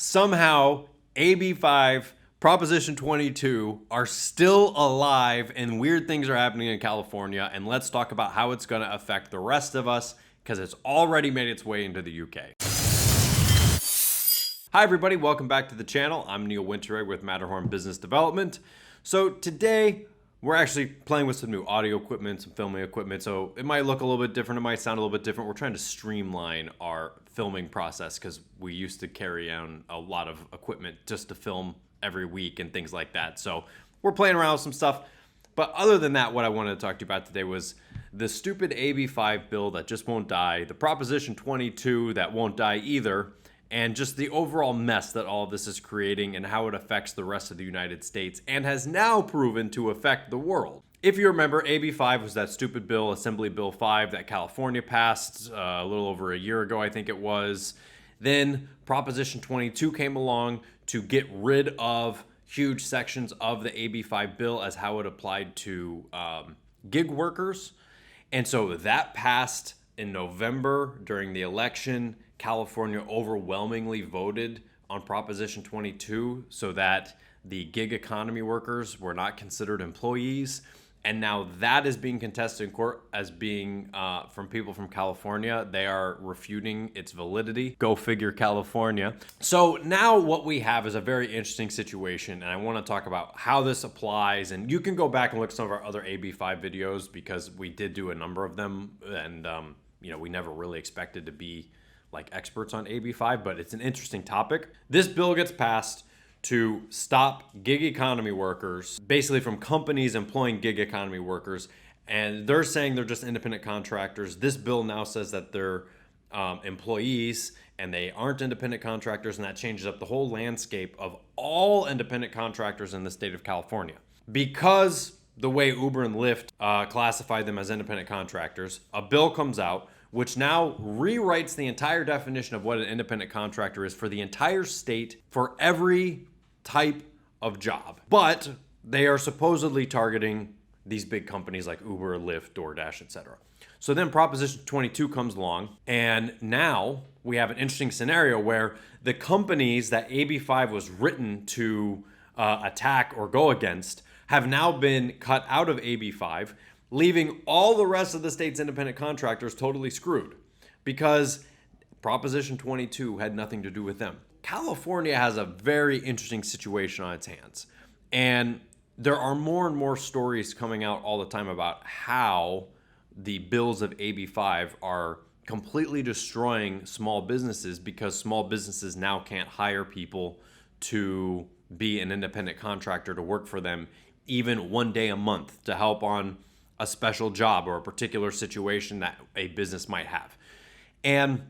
somehow AB5, Proposition 22 are still alive and weird things are happening in California. And let's talk about how it's going to affect the rest of us because it's already made its way into the UK. Hi everybody, welcome back to the channel. I'm Neil Winteray with Matterhorn Business Development. So today we're actually playing with some new audio equipment, some filming equipment. So it might look a little bit different, it might sound a little bit different. We're trying to streamline our filming process because we used to carry on a lot of equipment just to film every week and things like that. So we're playing around with some stuff. But other than that, what I wanted to talk to you about today was the stupid AB5 bill that just won't die, the Proposition 22 that won't die either, and just the overall mess that all of this is creating and how it affects the rest of the United States and has now proven to affect the world. If you remember, AB5 was that stupid bill, Assembly Bill 5, that California passed a little over a year ago, I think it was. Then Proposition 22 came along to get rid of huge sections of the AB5 bill as how it applied to gig workers. And so that passed in November during the election. California overwhelmingly voted on Proposition 22 so that the gig economy workers were not considered employees. And now that is being contested in court as being from people from California. They are refuting its validity. Go figure, California. So now what we have is a very interesting situation, and I want to talk about how this applies. And you can go back and look at some of our other AB5 videos because we did do a number of them, and we never really expected to be like experts on AB5, but it's an interesting topic. This bill gets passed to stop gig economy workers, basically from companies employing gig economy workers, and they're saying they're just independent contractors. This bill now says that they're employees and they aren't independent contractors, and that changes up the whole landscape of all independent contractors in the state of California. Because the way Uber and Lyft classify them as independent contractors, a bill comes out which now rewrites the entire definition of what an independent contractor is for the entire state for every type of job. But they are supposedly targeting these big companies like Uber, Lyft, DoorDash, etc. So then Proposition 22 comes along, and now we have an interesting scenario where the companies that AB5 was written to attack or go against have now been cut out of AB5, leaving all the rest of the state's independent contractors totally screwed because Proposition 22 had nothing to do with them. California has a very interesting situation on its hands. And there are more and more stories coming out all the time about how the bills of AB5 are completely destroying small businesses because small businesses now can't hire people to be an independent contractor to work for them even one day a month to help on a special job or a particular situation that a business might have. And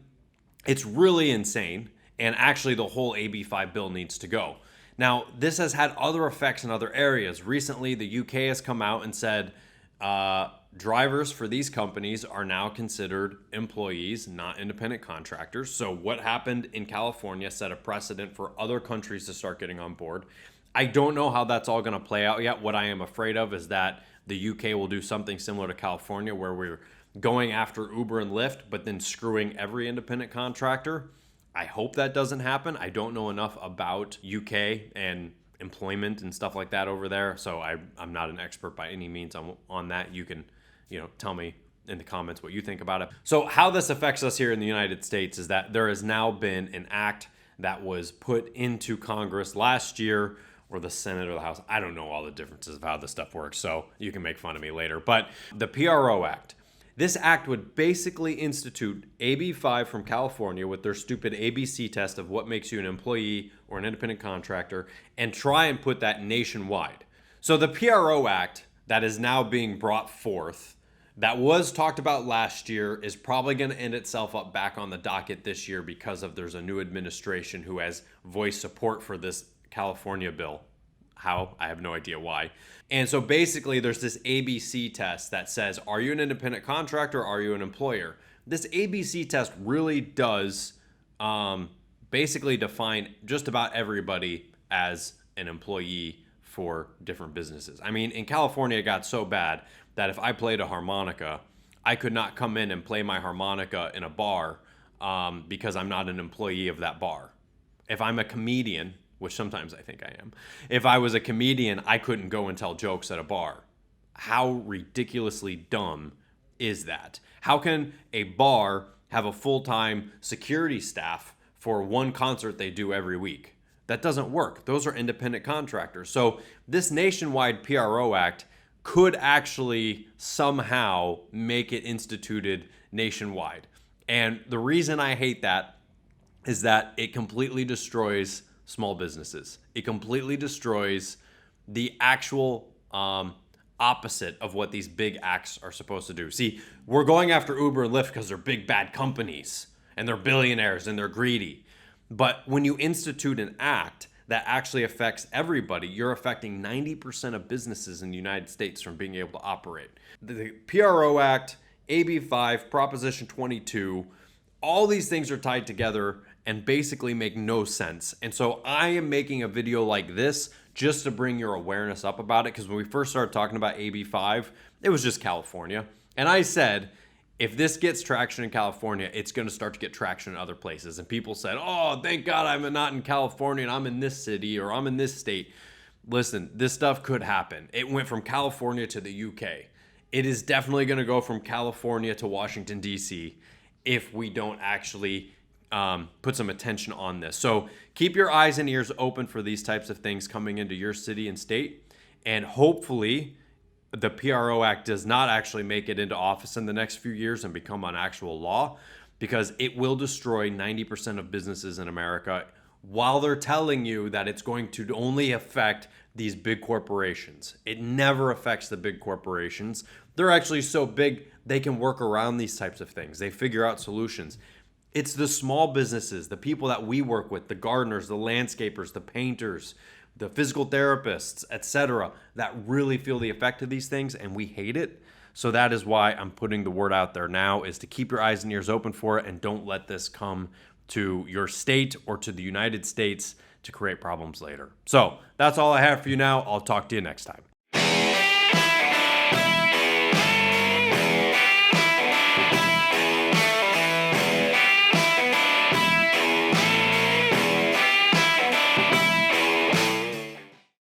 it's really insane. And actually the whole AB5 bill needs to go. Now, this has had other effects in other areas. Recently, the UK has come out and said drivers for these companies are now considered employees, not independent contractors. So what happened in California set a precedent for other countries to start getting on board. I don't know how that's all going to play out yet. What I am afraid of is that the UK will do something similar to California where we're going after Uber and Lyft, but then screwing every independent contractor. I hope that doesn't happen. I don't know enough about UK and employment and stuff like that over there, so I'm not an expert by any means on that. You can, tell me in the comments what you think about it. So how this affects us here in the United States is that there has now been an act that was put into Congress last year, or the Senate or the House. I don't know all the differences of how this stuff works, so you can make fun of me later. But the PRO Act. This act would basically institute AB5 from California with their stupid ABC test of what makes you an employee or an independent contractor and try and put that nationwide. So the PRO Act that is now being brought forth, that was talked about last year, is probably going to end itself up back on the docket this year because there's a new administration who has voiced support for this California bill. How? I have no idea why. And so basically there's this ABC test that says, are you an independent contractor? Are you an employer? This ABC test really does basically define just about everybody as an employee for different businesses. I mean, in California, it got so bad that if I played a harmonica, I could not come in and play my harmonica in a bar because I'm not an employee of that bar. if I'm a comedian, which sometimes I think I am, if I was a comedian, I couldn't go and tell jokes at a bar. How ridiculously dumb is that? How can a bar have a full-time security staff for one concert they do every week? That doesn't work. Those are independent contractors. So this nationwide PRO Act could actually somehow make it instituted nationwide. And the reason I hate that is that it completely destroys small businesses. It completely destroys the actual opposite of what these big acts are supposed to do. See, we're going after Uber and Lyft because they're big bad companies and they're billionaires and they're greedy. But when you institute an act that actually affects everybody, you're affecting 90% of businesses in the United States from being able to operate. The PRO Act, AB5, Proposition 22, all these things are tied together and basically make no sense. And so I am making a video like this just to bring your awareness up about it, because when we first started talking about AB5, it was just California. And I said, if this gets traction in California, it's going to start to get traction in other places. And people said, oh, thank God I'm not in California and I'm in this city or I'm in this state. Listen, this stuff could happen. It went from California to the UK. It is definitely going to go from California to Washington, D.C. if we don't actually put some attention on this. So keep your eyes and ears open for these types of things coming into your city and state. And hopefully the PRO Act does not actually make it into office in the next few years and become an actual law, because it will destroy 90% of businesses in America while they're telling you that it's going to only affect these big corporations. It never affects the big corporations. They're actually so big, they can work around these types of things. They figure out solutions. It's the small businesses, the people that we work with, the gardeners, the landscapers, the painters, the physical therapists, etc., that really feel the effect of these things, and we hate it. So that is why I'm putting the word out there now, is to keep your eyes and ears open for it, and don't let this come to your state or to the United States to create problems later. So that's all I have for you now. I'll talk to you next time.